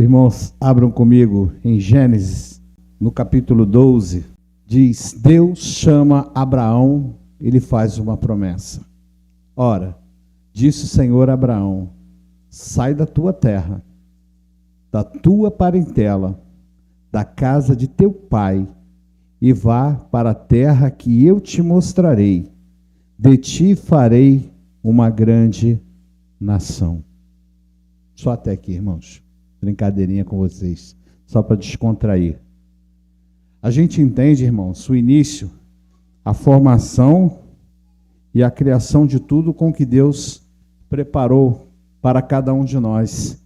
irmãos, abram comigo em Gênesis, no capítulo 12, diz: Deus chama Abraão e lhe faz uma promessa. Ora, disse o Senhor a Abraão: sai da tua terra, da tua parentela, da casa de teu pai, e vá para a terra que eu te mostrarei. De ti farei uma grande nação. Só até aqui, irmãos. Brincadeirinha com vocês, só para descontrair. A gente entende, irmãos, o início, a formação e a criação de tudo com que Deus preparou para cada um de nós.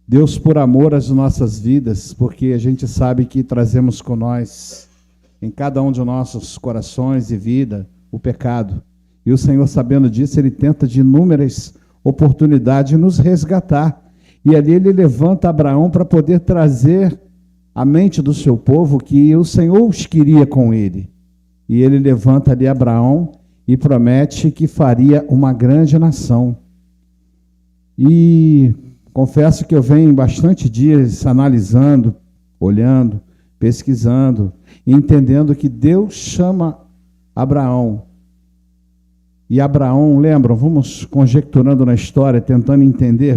Deus, por amor às nossas vidas, porque a gente sabe que trazemos com nós, em cada um de nossos corações e vida, o pecado. E o Senhor, sabendo disso, Ele tenta de inúmeras oportunidades nos resgatar. E ali Ele levanta Abraão para poder trazer à mente do seu povo que o Senhor os queria com ele. E Ele levanta ali Abraão e promete que faria uma grande nação. E confesso que eu venho bastante dias analisando, olhando, pesquisando, entendendo que Deus chama Abraão. E Abraão, lembram, vamos conjecturando na história, tentando entender,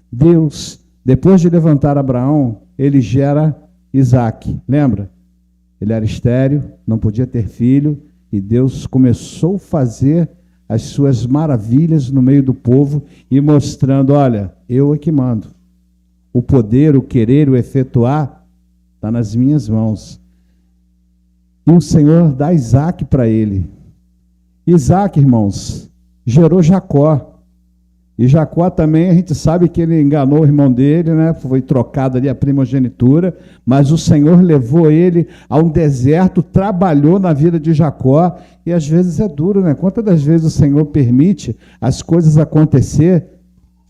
Deus, depois de levantar Abraão, ele gera Isaque, lembra? Ele era estéril, não podia ter filho, e Deus começou a fazer as suas maravilhas no meio do povo e mostrando, olha, eu é que mando. O poder, o querer, o efetuar, está nas minhas mãos. E o Senhor dá Isaque para ele. Isaque, irmãos, gerou Jacó. E Jacó também, a gente sabe que ele enganou o irmão dele, né? Foi trocada ali a primogenitura, mas o Senhor levou ele a um deserto, trabalhou na vida de Jacó, e às vezes é duro, né? Quantas das vezes o Senhor permite as coisas acontecer?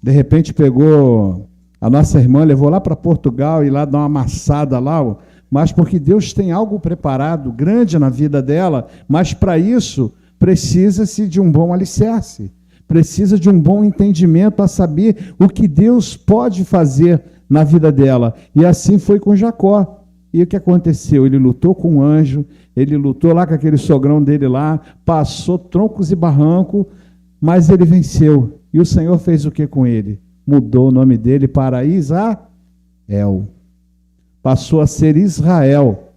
De repente pegou a nossa irmã, levou lá para Portugal e lá dar uma amassada lá, mas porque Deus tem algo preparado, grande na vida dela, mas para isso precisa-se de um bom alicerce, precisa de um bom entendimento a saber o que Deus pode fazer na vida dela. E assim foi com Jacó. E o que aconteceu? Ele lutou com um anjo, ele lutou lá com aquele sogrão dele lá, passou troncos e barranco, mas ele venceu. E o Senhor fez o que com ele? Mudou o nome dele para Israel. Passou a ser Israel.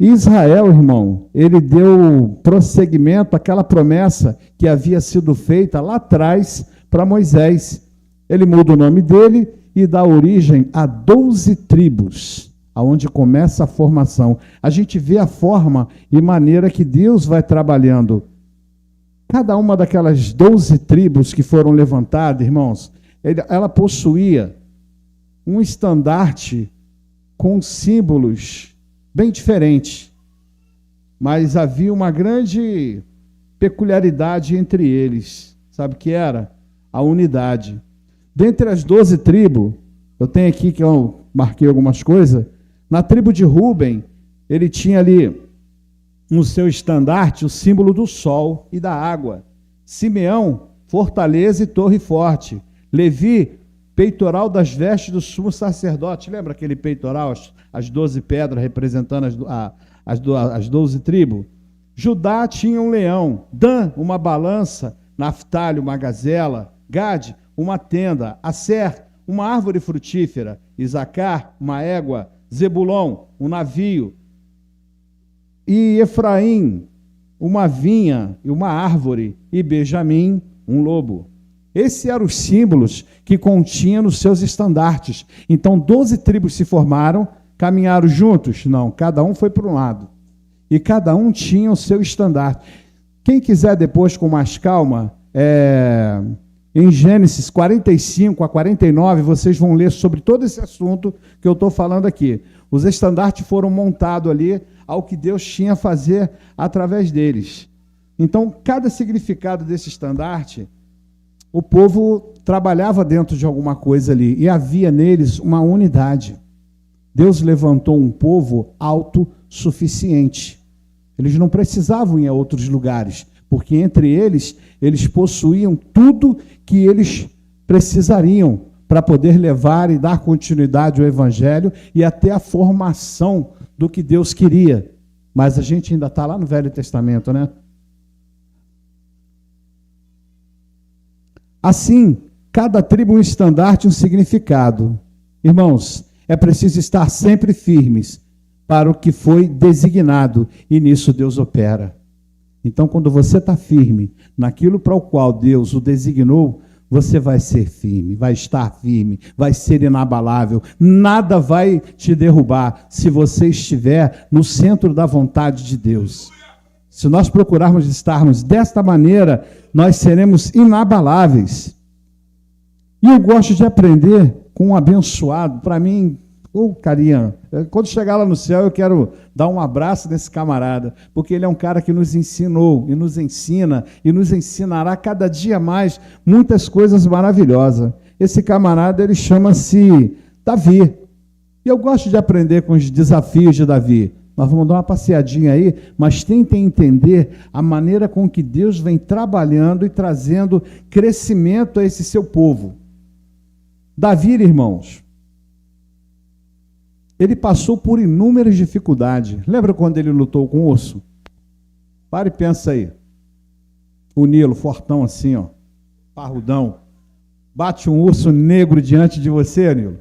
Israel, irmão, ele deu prosseguimento àquela promessa que havia sido feita lá atrás para Moisés. Ele muda o nome dele e dá origem a 12 tribos, aonde começa a formação. A gente vê a forma e maneira que Deus vai trabalhando. Cada uma daquelas 12 tribos que foram levantadas, irmãos, ela possuía um estandarte com símbolos bem diferente, mas havia uma grande peculiaridade entre eles. Sabe o que era? A unidade. Dentre as 12 tribos, eu tenho aqui que eu marquei algumas coisas, na tribo de Rúben, ele tinha ali no seu estandarte o símbolo do sol e da água. Simeão, fortaleza e torre forte. Levi, peitoral das vestes do sumo sacerdote. Lembra aquele peitoral, as 12 pedras representando as 12 tribos? Judá tinha um leão, Dan, uma balança, Naftali, uma gazela, Gade, uma tenda, Asser, uma árvore frutífera, Isacar, uma égua, Zebulon, um navio, e Efraim, uma vinha e uma árvore, e Benjamim, um lobo. Esses eram os símbolos que continham nos seus estandartes. Então, 12 tribos se formaram, caminharam juntos? Não, cada um foi para um lado. E cada um tinha o seu estandarte. Quem quiser depois, com mais calma, em Gênesis 45 a 49, vocês vão ler sobre todo esse assunto que eu estou falando aqui. Os estandartes foram montados ali ao que Deus tinha a fazer através deles. Então, cada significado desse estandarte, o povo trabalhava dentro de alguma coisa ali, e havia neles uma unidade. Deus levantou um povo autossuficiente. Eles não precisavam ir a outros lugares, porque entre eles possuíam tudo que eles precisariam para poder levar e dar continuidade ao Evangelho e até a formação do que Deus queria. Mas a gente ainda está lá no Velho Testamento, né? Assim, cada tribo um estandarte, um significado. Irmãos, é preciso estar sempre firmes para o que foi designado, e nisso Deus opera. Então, quando você está firme naquilo para o qual Deus o designou, você vai ser firme, vai estar firme, vai ser inabalável. Nada vai te derrubar se você estiver no centro da vontade de Deus. Se nós procurarmos estarmos desta maneira, nós seremos inabaláveis. E eu gosto de aprender com um abençoado. Para mim, carinha, quando chegar lá no céu, eu quero dar um abraço nesse camarada, porque ele é um cara que nos ensinou, e nos ensina, e nos ensinará cada dia mais muitas coisas maravilhosas. Esse camarada, ele chama-se Davi. E eu gosto de aprender com os desafios de Davi. Nós vamos dar uma passeadinha aí, mas tentem entender a maneira com que Deus vem trabalhando e trazendo crescimento a esse seu povo. Davi, irmãos, ele passou por inúmeras dificuldades. Lembra quando ele lutou com o urso? Para e pensa aí. O Nilo, fortão assim, ó, parrudão. Bate um urso negro diante de você, Nilo.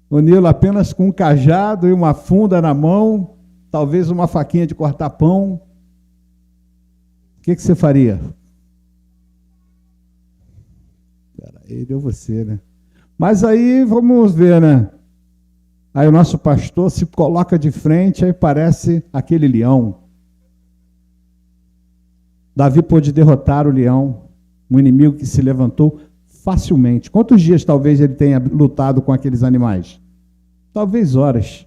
O Nilo apenas com um cajado e uma funda na mão, talvez uma faquinha de cortar pão. O que você faria? Ele ou você, né? Mas aí, vamos ver, né? Aí o nosso pastor se coloca de frente, aí parece aquele leão. Davi pôde derrotar o leão, um inimigo que se levantou facilmente. Quantos dias talvez ele tenha lutado com aqueles animais? Talvez horas.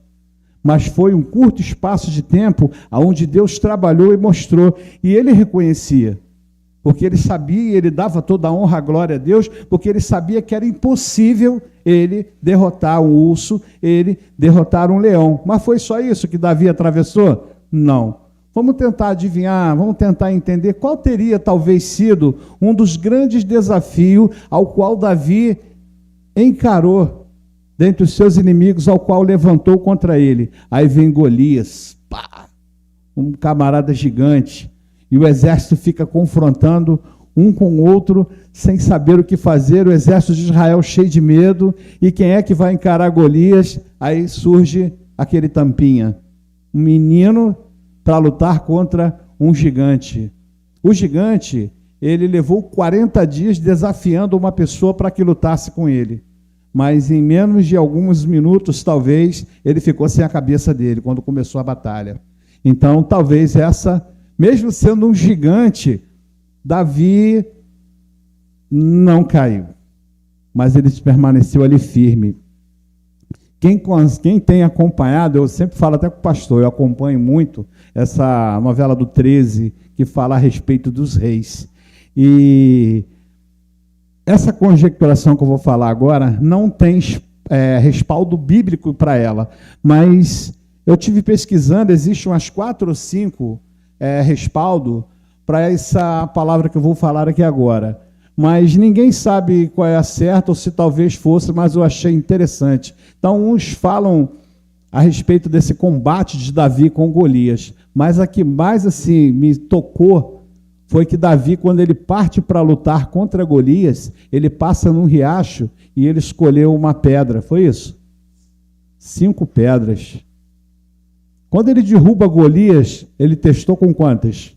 Mas foi um curto espaço de tempo onde Deus trabalhou e mostrou. E ele reconhecia, porque ele sabia e ele dava toda a honra, a glória a Deus, porque ele sabia que era impossível ele derrotar um urso, ele derrotar um leão. Mas foi só isso que Davi atravessou? Não. Vamos tentar adivinhar, vamos tentar entender qual teria talvez sido um dos grandes desafios ao qual Davi encarou dentre os seus inimigos, ao qual levantou contra ele. Aí vem Golias, pá, um camarada gigante, e o exército fica confrontando um com o outro, sem saber o que fazer, o exército de Israel cheio de medo, e quem é que vai encarar Golias? Aí surge aquele tampinha, um menino para lutar contra um gigante. O gigante, ele levou 40 dias desafiando uma pessoa para que lutasse com ele, mas em menos de alguns minutos, talvez, ele ficou sem a cabeça dele, quando começou a batalha. Então, talvez mesmo sendo um gigante, Davi não caiu, mas ele permaneceu ali firme. Quem tem acompanhado, eu sempre falo até com o pastor, eu acompanho muito essa novela do 13, que fala a respeito dos reis. E essa conjecturação que eu vou falar agora não tem respaldo bíblico para ela, mas eu tive pesquisando, existe umas 4 ou 5 respaldo para essa palavra que eu vou falar aqui agora. Mas ninguém sabe qual é a certa, ou se talvez fosse, mas eu achei interessante. Então, uns falam a respeito desse combate de Davi com Golias, mas a que mais assim me tocou foi que Davi, quando ele parte para lutar contra Golias, ele passa num riacho e ele escolheu uma pedra. Foi isso? 5 pedras. Quando ele derruba Golias, ele testou com quantas?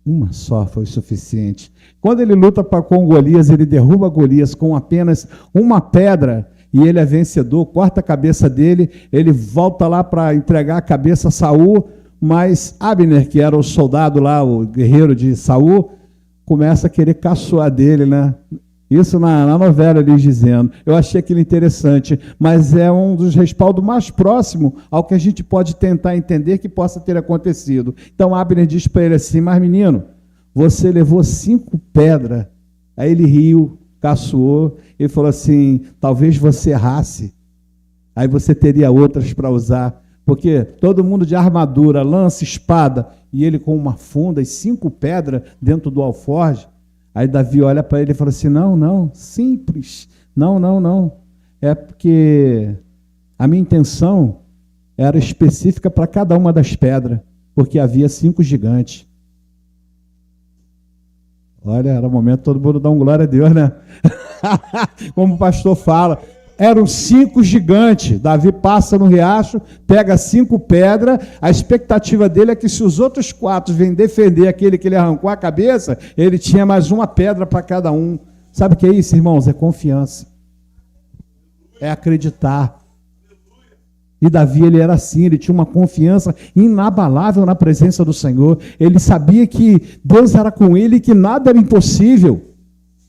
Uma só foi suficiente. Quando ele luta com Golias, ele derruba Golias com apenas uma pedra e ele é vencedor, corta a cabeça dele, ele volta lá para entregar a cabeça a Saul, mas Abner, que era o soldado lá, o guerreiro de Saul, começa a querer caçoar dele, né? Isso na novela eles dizendo. Eu achei aquilo interessante, mas é um dos respaldos mais próximos ao que a gente pode tentar entender que possa ter acontecido. Então Abner diz para ele assim: mas menino, você levou 5 pedras. Aí ele riu, caçoou, e falou assim: talvez você errasse, aí você teria outras para usar. Porque todo mundo de armadura, lança, espada, e ele com uma funda e 5 pedras dentro do alforje. Aí Davi olha para ele e fala assim, não, simples, não. É porque a minha intenção era específica para cada uma das pedras, porque havia 5 gigantes. Olha, era o momento todo mundo dá um glória a Deus, né? Como o pastor fala, eram 5 gigantes. Davi passa no riacho, pega 5 pedras, a expectativa dele é que se os outros 4 vêm defender aquele que ele arrancou a cabeça, ele tinha mais uma pedra para cada um. Sabe o que é isso, irmãos? É confiança. É acreditar. E Davi, ele era assim, ele tinha uma confiança inabalável na presença do Senhor. Ele sabia que Deus era com ele e que nada era impossível.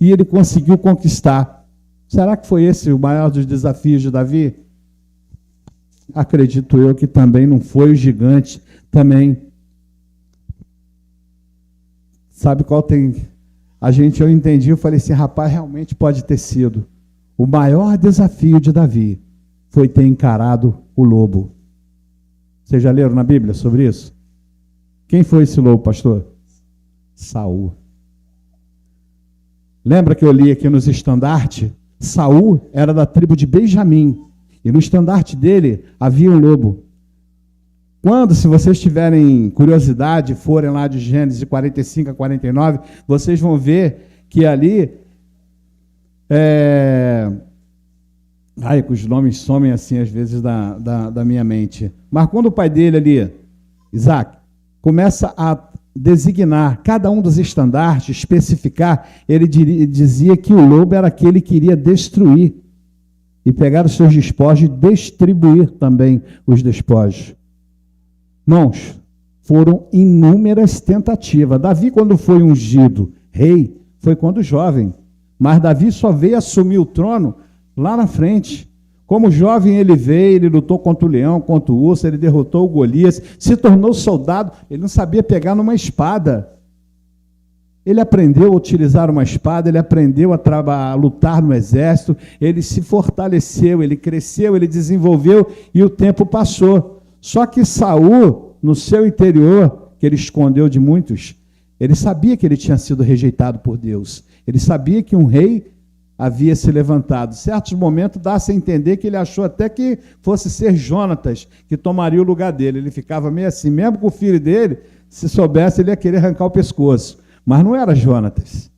E ele conseguiu conquistar. Será que foi esse o maior dos desafios de Davi? Acredito eu que também não foi o gigante. Também. Sabe qual tem... Eu entendi, eu falei assim, rapaz, realmente pode ter sido. O maior desafio de Davi foi ter encarado o lobo. Vocês já leram na Bíblia sobre isso? Quem foi esse lobo, pastor? Saul. Lembra que eu li aqui nos estandartes? Saul era da tribo de Benjamim. E no estandarte dele havia um lobo. Quando, se vocês tiverem curiosidade, forem lá de Gênesis 45 a 49, vocês vão ver que ali... Ai, que os nomes somem assim às vezes da minha mente. Mas quando o pai dele ali, Isaac, começa a designar cada um dos estandartes, especificar, ele dizia que o lobo era aquele que iria destruir e pegar os seus despojos e distribuir também os despojos. Irmãos, foram inúmeras tentativas. Davi, quando foi ungido rei, foi quando jovem. Mas Davi só veio assumir o trono lá na frente. Como jovem ele veio, ele lutou contra o leão, contra o urso, ele derrotou o Golias, se tornou soldado, ele não sabia pegar numa espada. Ele aprendeu a utilizar uma espada, ele aprendeu a lutar no exército, ele se fortaleceu, ele cresceu, ele desenvolveu e o tempo passou. Só que Saul, no seu interior, que ele escondeu de muitos, ele sabia que ele tinha sido rejeitado por Deus. Ele sabia que um rei havia se levantado. Em certos momentos dá-se a entender que ele achou até que fosse ser Jonatas que tomaria o lugar dele. Ele ficava meio assim, mesmo com o filho dele, se soubesse, ele ia querer arrancar o pescoço. Mas não era Jonatas.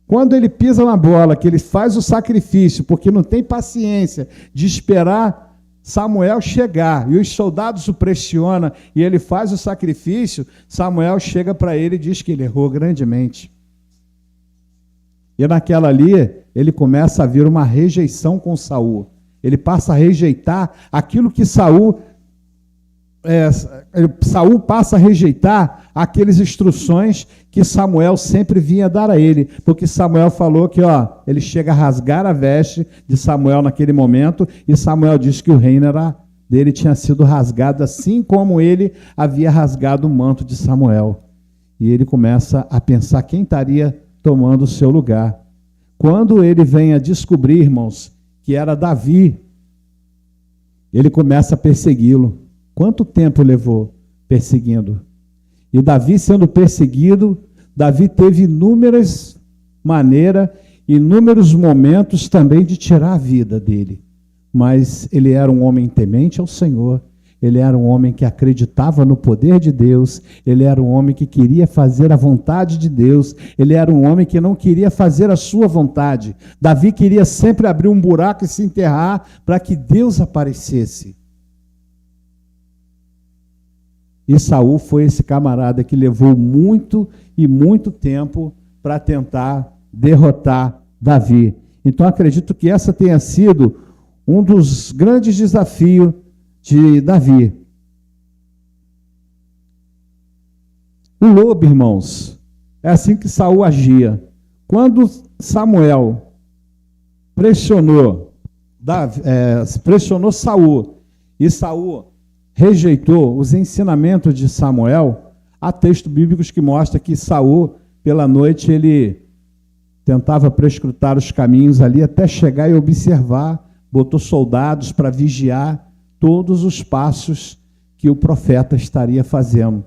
Quando ele pisa na bola, que ele faz o sacrifício, porque não tem paciência de esperar Samuel chegar, e os soldados o pressionam, e ele faz o sacrifício, Samuel chega para ele e diz que ele errou grandemente. E naquela ali, ele começa a vir uma rejeição com Saul. Ele passa a rejeitar aquilo que Saul passa a rejeitar aquelas instruções que Samuel sempre vinha dar a ele, porque Samuel falou que ele chega a rasgar a veste de Samuel naquele momento, e Samuel disse que o reino dele tinha sido rasgado, assim como ele havia rasgado o manto de Samuel. E ele começa a pensar quem estaria tomando o seu lugar. Quando ele vem a descobrir, irmãos, que era Davi, ele começa a persegui-lo. Quanto tempo levou perseguindo? E Davi sendo perseguido, Davi teve inúmeras maneiras, inúmeros momentos também de tirar a vida dele. Mas ele era um homem temente ao Senhor, ele era um homem que acreditava no poder de Deus, ele era um homem que queria fazer a vontade de Deus, ele era um homem que não queria fazer a sua vontade. Davi queria sempre abrir um buraco e se enterrar para que Deus aparecesse. E Saul foi esse camarada que levou muito e muito tempo para tentar derrotar Davi. Então acredito que essa tenha sido um dos grandes desafios de Davi. O lobo, irmãos, é assim que Saul agia. Quando Samuel pressionou Saul, e Saul rejeitou os ensinamentos de Samuel, há textos bíblicos que mostram que Saul, pela noite, ele tentava prescrutar os caminhos ali até chegar e observar, botou soldados para vigiar todos os passos que o profeta estaria fazendo.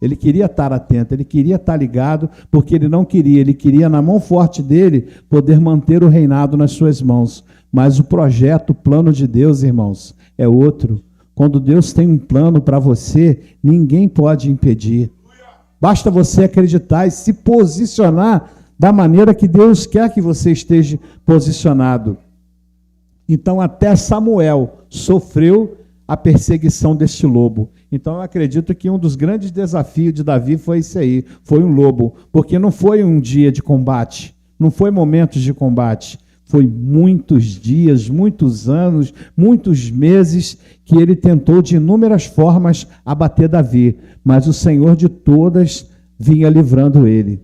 Ele queria estar atento, ele queria estar ligado, porque ele queria na mão forte dele poder manter o reinado nas suas mãos. Mas o projeto, o plano de Deus, irmãos, é outro. Quando Deus tem um plano para você, ninguém pode impedir. Basta você acreditar e se posicionar da maneira que Deus quer que você esteja posicionado. Então, até Samuel sofreu a perseguição deste lobo. Então, eu acredito que um dos grandes desafios de Davi foi esse aí, foi um lobo, porque não foi um dia de combate, não foi momentos de combate, foi muitos dias, muitos anos, muitos meses que ele tentou de inúmeras formas abater Davi, mas o Senhor de todas vinha livrando ele.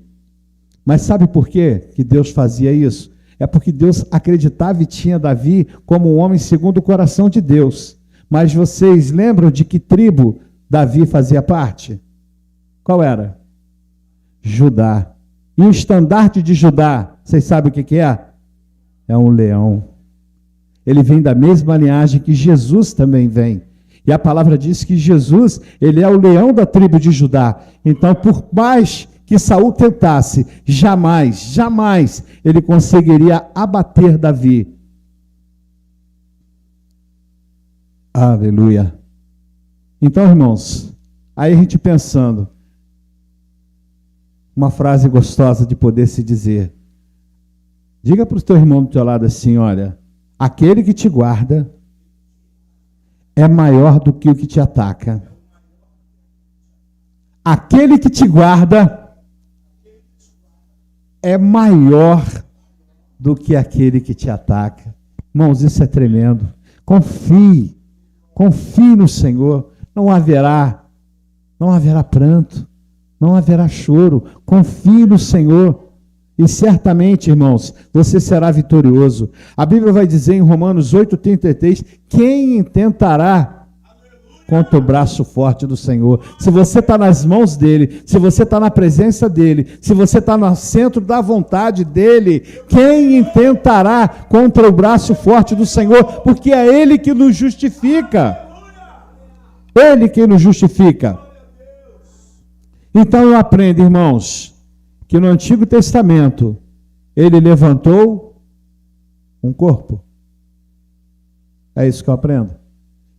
Mas sabe por quê que Deus fazia isso? É porque Deus acreditava e tinha Davi como um homem segundo o coração de Deus. Mas vocês lembram de que tribo Davi fazia parte? Qual era? Judá. E o estandarte de Judá, vocês sabem o que é? É um leão. Ele vem da mesma linhagem que Jesus também vem. E a palavra diz que Jesus, ele é o leão da tribo de Judá. Então, por mais que Saul tentasse, jamais ele conseguiria abater Davi. Aleluia. Então, irmãos, aí a gente pensando, uma frase gostosa de poder se dizer. Diga para o teu irmão do teu lado assim, olha, aquele que te guarda é maior do que o que te ataca. Aquele que te guarda é maior do que aquele que te ataca. Irmãos, isso é tremendo. Confie no Senhor. Não haverá pranto, não haverá choro. Confie no Senhor. E certamente, irmãos, você será vitorioso. A Bíblia vai dizer em Romanos 8,33, quem intentará contra o braço forte do Senhor? Se você está nas mãos dele, se você está na presença dele, se você está no centro da vontade dele, quem intentará contra o braço forte do Senhor? Porque é ele que nos justifica. Ele que nos justifica. Então eu aprendo, irmãos, que no Antigo Testamento ele levantou um corpo. É isso que eu aprendo.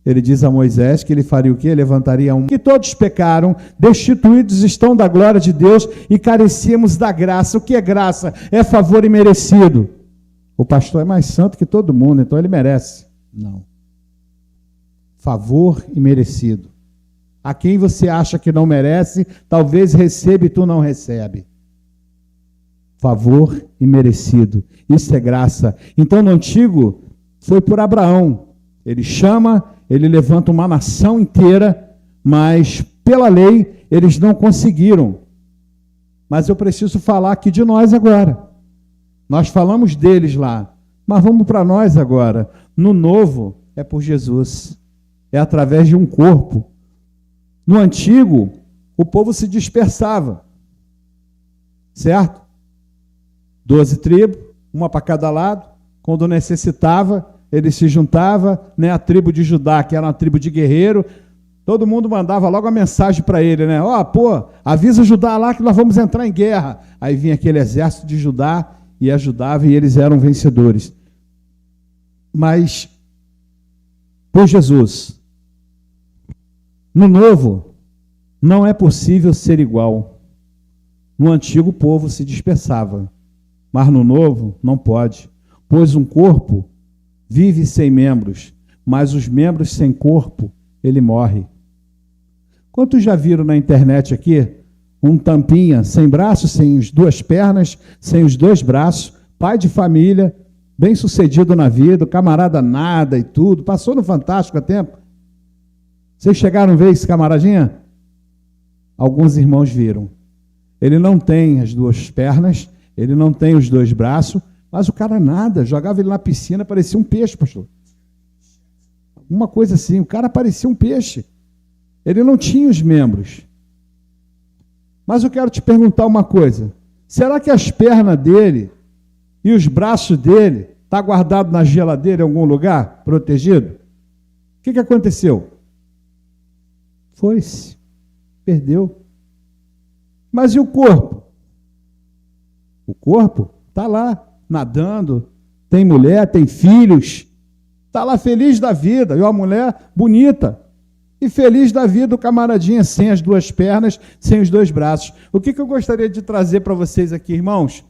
Ele diz a Moisés que ele faria o quê? Levantaria um. Que todos pecaram, destituídos estão da glória de Deus e carecíamos da graça. O que é graça? É favor imerecido. O pastor é mais santo que todo mundo, então ele merece. Não. Favor imerecido. A quem você acha que não merece, talvez receba e tu não recebe. Favor imerecido. Isso é graça. Então no Antigo foi por Abraão. Ele chama, ele levanta uma nação inteira, mas pela lei eles não conseguiram. Mas eu preciso falar aqui de nós agora. Nós falamos deles lá, mas vamos para nós agora. No novo é por Jesus. É através de um corpo. No Antigo, o povo se dispersava. Certo? 12 tribos, uma para cada lado. Quando necessitava, ele se juntava, né? A tribo de Judá, que era uma tribo de guerreiro, todo mundo mandava logo a mensagem para ele, né? Avisa Judá lá que nós vamos entrar em guerra. Aí vinha aquele exército de Judá e ajudava e eles eram vencedores. Mas, por Jesus, no novo, não é possível ser igual. No antigo, o povo se dispersava. Mas no novo, não pode. Pois um corpo vive sem membros, mas os membros sem corpo, ele morre. Quantos já viram na internet aqui um tampinha sem braço, sem as duas pernas, sem os dois braços, pai de família, bem sucedido na vida, camarada nada e tudo, passou no Fantástico há tempo? Vocês chegaram a ver esse camaradinha? Alguns irmãos viram. Ele não tem as duas pernas, ele não tem os dois braços, mas o cara nada, jogava ele na piscina, parecia um peixe, pastor. Uma coisa assim, o cara parecia um peixe. Ele não tinha os membros. Mas eu quero te perguntar uma coisa. Será que as pernas dele e os braços dele estão guardados na geladeira em algum lugar, protegido? O que aconteceu? Foi-se. Perdeu. Mas e o corpo? O corpo está lá, nadando, tem mulher, tem filhos, está lá feliz da vida, e uma mulher bonita, e feliz da vida o camaradinha sem as duas pernas, sem os dois braços. O que eu gostaria de trazer para vocês aqui, irmãos?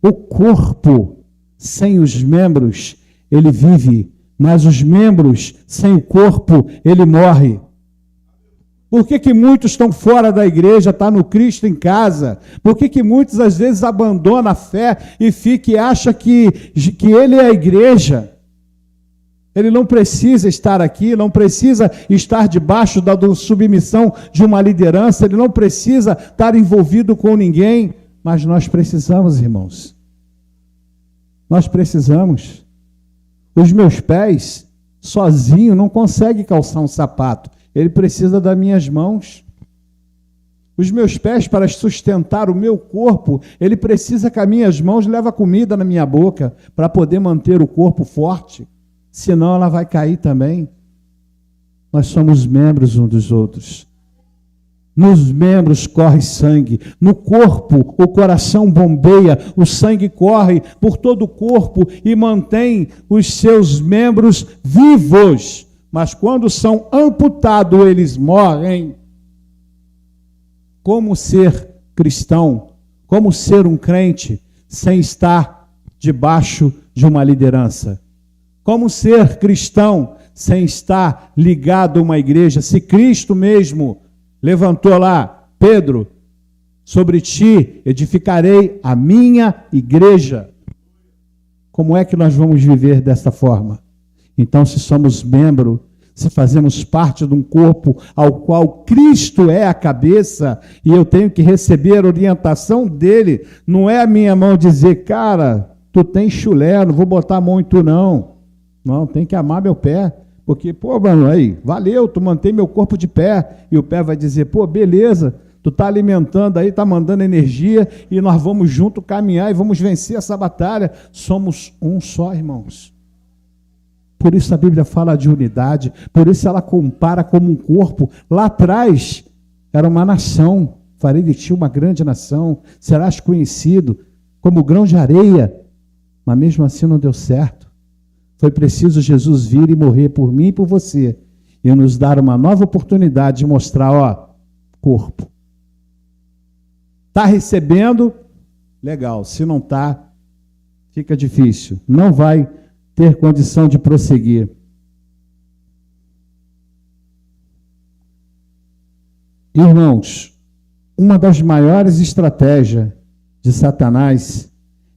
O corpo sem os membros, ele vive, mas os membros sem o corpo, ele morre. Por que muitos estão fora da igreja, estão no Cristo em casa? Por que muitos às vezes abandonam a fé e acham que ele é a igreja? Ele não precisa estar aqui, não precisa estar debaixo da submissão de uma liderança, ele não precisa estar envolvido com ninguém, mas nós precisamos, irmãos. Nós precisamos. Os meus pés, sozinho, não conseguem calçar um sapato. Ele precisa das minhas mãos. Os meus pés, para sustentar o meu corpo, ele precisa que as minhas mãos levem comida na minha boca para poder manter o corpo forte. Senão ela vai cair também. Nós somos membros uns dos outros. Nos membros corre sangue. No corpo, o coração bombeia, o sangue corre por todo o corpo e mantém os seus membros vivos. Mas quando são amputados, eles morrem. Como ser cristão? Como ser um crente sem estar debaixo de uma liderança? Como ser cristão sem estar ligado a uma igreja? Se Cristo mesmo levantou lá, Pedro, sobre ti edificarei a minha igreja. Como é que nós vamos viver dessa forma? Então, se somos membro, se fazemos parte de um corpo ao qual Cristo é a cabeça, e eu tenho que receber a orientação dele, não é a minha mão dizer, cara, tu tem chulé, não vou botar a mão em tu não. Não, tem que amar meu pé, porque, pô, mano, aí, valeu, tu mantém meu corpo de pé, e o pé vai dizer, pô, beleza, tu tá alimentando aí, tá mandando energia, e nós vamos junto caminhar e vamos vencer essa batalha. Somos um só, irmãos. Por isso a Bíblia fala de unidade, por isso ela compara como um corpo. Lá atrás, era uma nação, farei de ti uma grande nação, serás conhecido como grão de areia, mas mesmo assim não deu certo. Foi preciso Jesus vir e morrer por mim e por você, e nos dar uma nova oportunidade de mostrar, ó, corpo. Está recebendo? Legal. Se não está, fica difícil. Não vai ter condição de prosseguir. Irmãos, uma das maiores estratégias de Satanás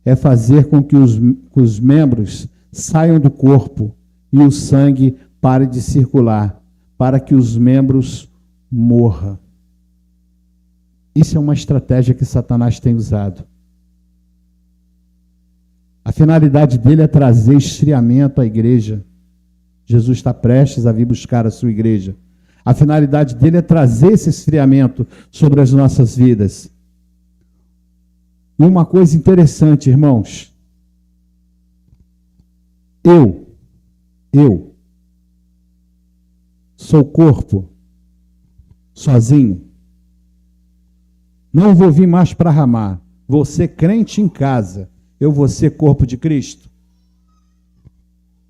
é fazer com que os membros saiam do corpo e o sangue pare de circular, para que os membros morram. Isso é uma estratégia que Satanás tem usado. A finalidade dele é trazer esfriamento à igreja. Jesus está prestes a vir buscar a sua igreja. A finalidade dele é trazer esse esfriamento sobre as nossas vidas. E uma coisa interessante, irmãos. Eu sou corpo, sozinho. Não vou vir mais para Ramá. Vou ser crente em casa. Eu vou ser corpo de Cristo?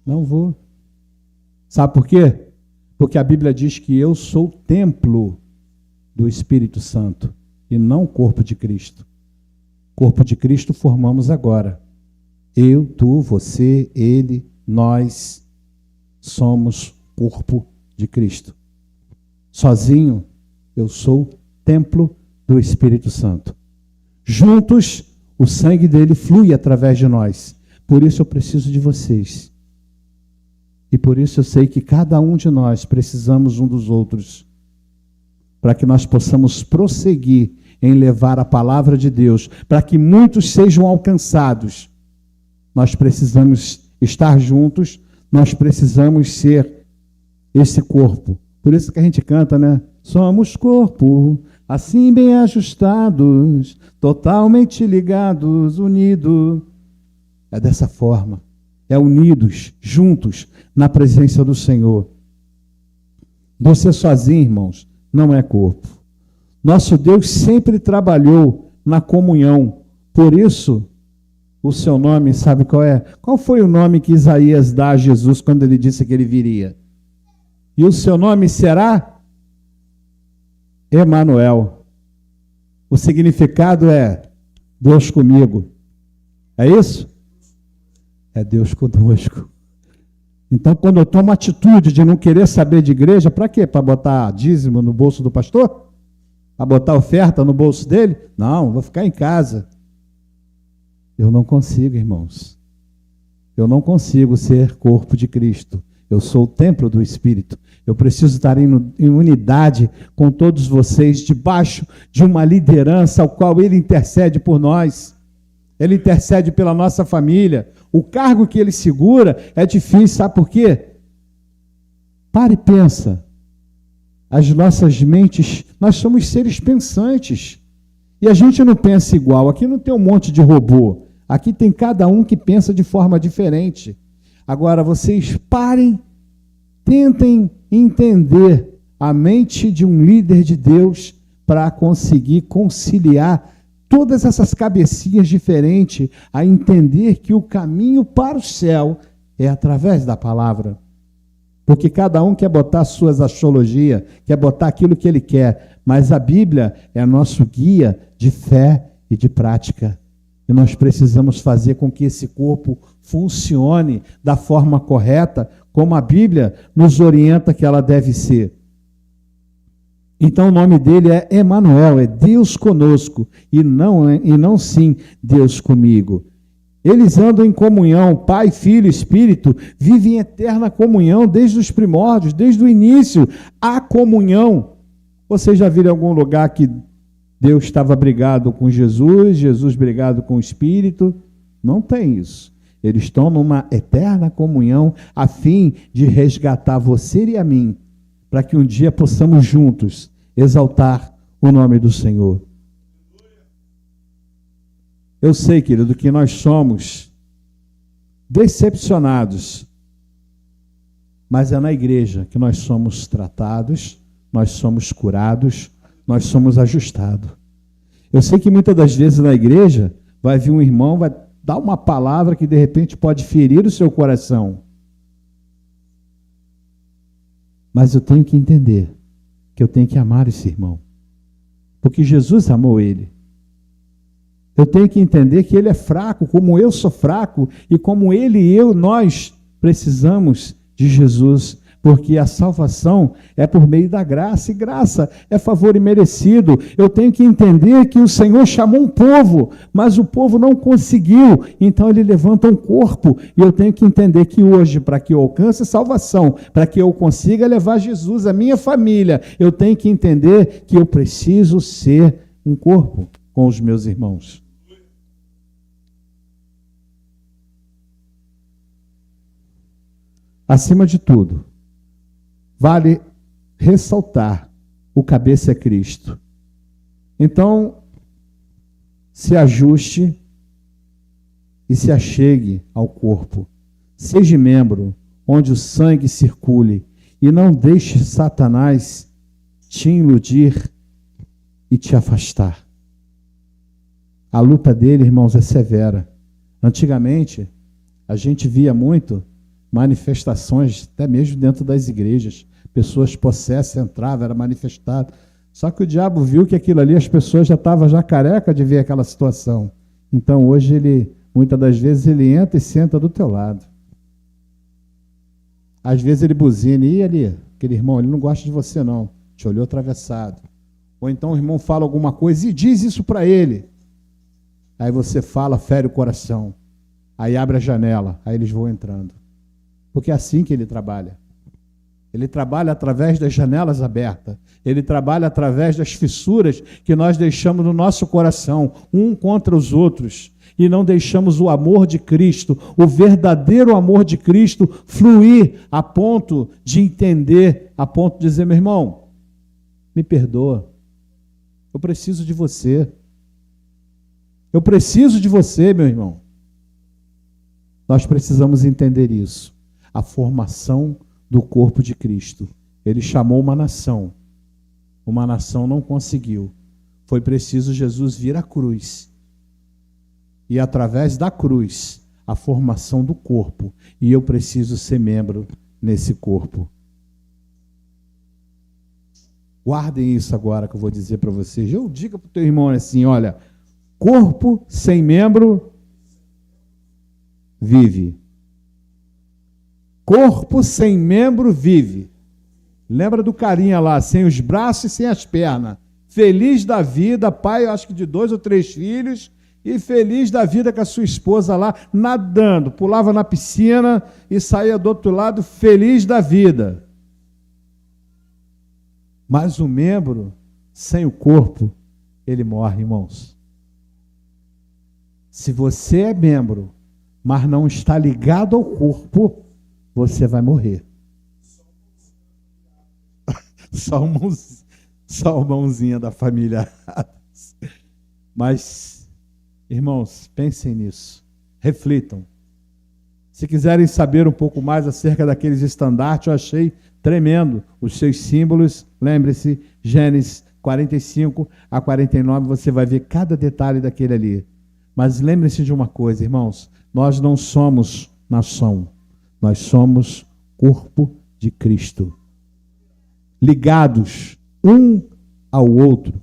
Não vou. Sabe por quê? Porque a Bíblia diz que eu sou o templo do Espírito Santo e não o corpo de Cristo. Corpo de Cristo formamos agora. Eu, tu, você, ele, nós somos corpo de Cristo. Sozinho, eu sou templo do Espírito Santo. Juntos, o sangue dele flui através de nós. Por isso eu preciso de vocês. E por isso eu sei que cada um de nós precisamos um dos outros, para que nós possamos prosseguir em levar a palavra de Deus, para que muitos sejam alcançados. Nós precisamos estar juntos, nós precisamos ser esse corpo. Por isso que a gente canta, né? Somos corpo, assim bem ajustados, totalmente ligados, unidos. É dessa forma. É unidos, juntos, na presença do Senhor. Você sozinho, irmãos, não é corpo. Nosso Deus sempre trabalhou na comunhão. Por isso, o seu nome, sabe qual é? Qual foi o nome que Isaías dá a Jesus quando ele disse que ele viria? E o seu nome será Emanuel. O significado é Deus comigo. É isso? É Deus conosco. Então, quando eu tomo a atitude de não querer saber de igreja, para quê? Para botar dízimo no bolso do pastor? Para botar oferta no bolso dele? Não, vou ficar em casa. Eu não consigo, irmãos. Eu não consigo ser corpo de Cristo. Eu sou o templo do Espírito. Eu preciso estar em unidade com todos vocês, debaixo de uma liderança ao qual Ele intercede por nós. Ele intercede pela nossa família. O cargo que Ele segura é difícil, sabe por quê? Pare e pensa. As nossas mentes, nós somos seres pensantes. E a gente não pensa igual. Aqui não tem um monte de robô. Aqui tem cada um que pensa de forma diferente. Agora, vocês parem, tentem entender a mente de um líder de Deus para conseguir conciliar todas essas cabecinhas diferentes a entender que o caminho para o céu é através da palavra. Porque cada um quer botar suas axiologias, quer botar aquilo que ele quer, mas a Bíblia é nosso guia de fé e de prática. E nós precisamos fazer com que esse corpo funcione da forma correta, como a Bíblia nos orienta que ela deve ser. Então o nome dele é Emanuel, é Deus conosco, e não sim Deus comigo. Eles andam em comunhão, Pai, Filho e Espírito, vivem em eterna comunhão desde os primórdios, desde o início, a comunhão. Vocês já viram em algum lugar que Deus estava brigado com Jesus, Jesus brigado com o Espírito? Não tem isso. Eles estão numa eterna comunhão a fim de resgatar você e a mim, para que um dia possamos juntos exaltar o nome do Senhor. Eu sei, querido, que nós somos decepcionados, mas é na igreja que nós somos tratados, nós somos curados, nós somos ajustados. Eu sei que muitas das vezes na igreja vai vir um irmão, vai dar uma palavra que de repente pode ferir o seu coração. Mas eu tenho que entender que eu tenho que amar esse irmão, porque Jesus amou ele. Eu tenho que entender que ele é fraco, como eu sou fraco, e como ele e eu, nós precisamos de Jesus, porque a salvação é por meio da graça, e graça é favor imerecido. Eu tenho que entender que o Senhor chamou um povo, mas o povo não conseguiu, então ele levanta um corpo, e eu tenho que entender que hoje, para que eu alcance salvação, para que eu consiga levar Jesus à minha família, eu tenho que entender que eu preciso ser um corpo com os meus irmãos. Acima de tudo, vale ressaltar: o cabeça é Cristo. Então, se ajuste e se achegue ao corpo. Seja membro onde o sangue circule e não deixe Satanás te iludir e te afastar. A luta dele, irmãos, é severa. Antigamente, a gente via muito manifestações, até mesmo dentro das igrejas. Pessoas possessas entravam, era manifestado. Só que o diabo viu que aquilo ali, as pessoas já estavam careca de ver aquela situação. Então hoje ele, muitas das vezes, ele entra e senta do teu lado. Às vezes ele buzina, e ali, aquele irmão, ele não gosta de você não, te olhou atravessado. Ou então o irmão fala alguma coisa e diz isso para ele. Aí você fala, fere o coração. Aí abre a janela, aí eles vão entrando. Porque é assim que ele trabalha. Ele trabalha através das janelas abertas. Ele trabalha através das fissuras que nós deixamos no nosso coração, um contra os outros. E não deixamos o amor de Cristo, o verdadeiro amor de Cristo, fluir a ponto de entender, a ponto de dizer: meu irmão, me perdoa. Eu preciso de você. Eu preciso de você, meu irmão. Nós precisamos entender isso. A formação do corpo de Cristo. Ele chamou uma nação uma nação não conseguiu. Foi preciso Jesus vir à cruz. E através da cruz, a formação do corpo. E eu preciso ser membro nesse corpo. Guardem isso agora que eu vou dizer para vocês. Eu digo para o teu irmão assim, olha, corpo sem membro vive. Corpo sem membro vive. Lembra do carinha lá, sem os braços e sem as pernas. Feliz da vida, pai, eu acho que de 2 ou 3 filhos, e feliz da vida com a sua esposa lá, nadando, pulava na piscina e saía do outro lado feliz da vida. Mas o membro, sem o corpo, ele morre, irmãos. Se você é membro, mas não está ligado ao corpo, você vai morrer. Só a mãozinha da família. Mas, irmãos, pensem nisso. Reflitam. Se quiserem saber um pouco mais acerca daqueles estandartes, eu achei tremendo os seus símbolos. Lembre-se, Gênesis 45 a 49, você vai ver cada detalhe daquele ali. Mas lembre-se de uma coisa, irmãos, nós não somos nação, nós somos corpo de Cristo, ligados um ao outro.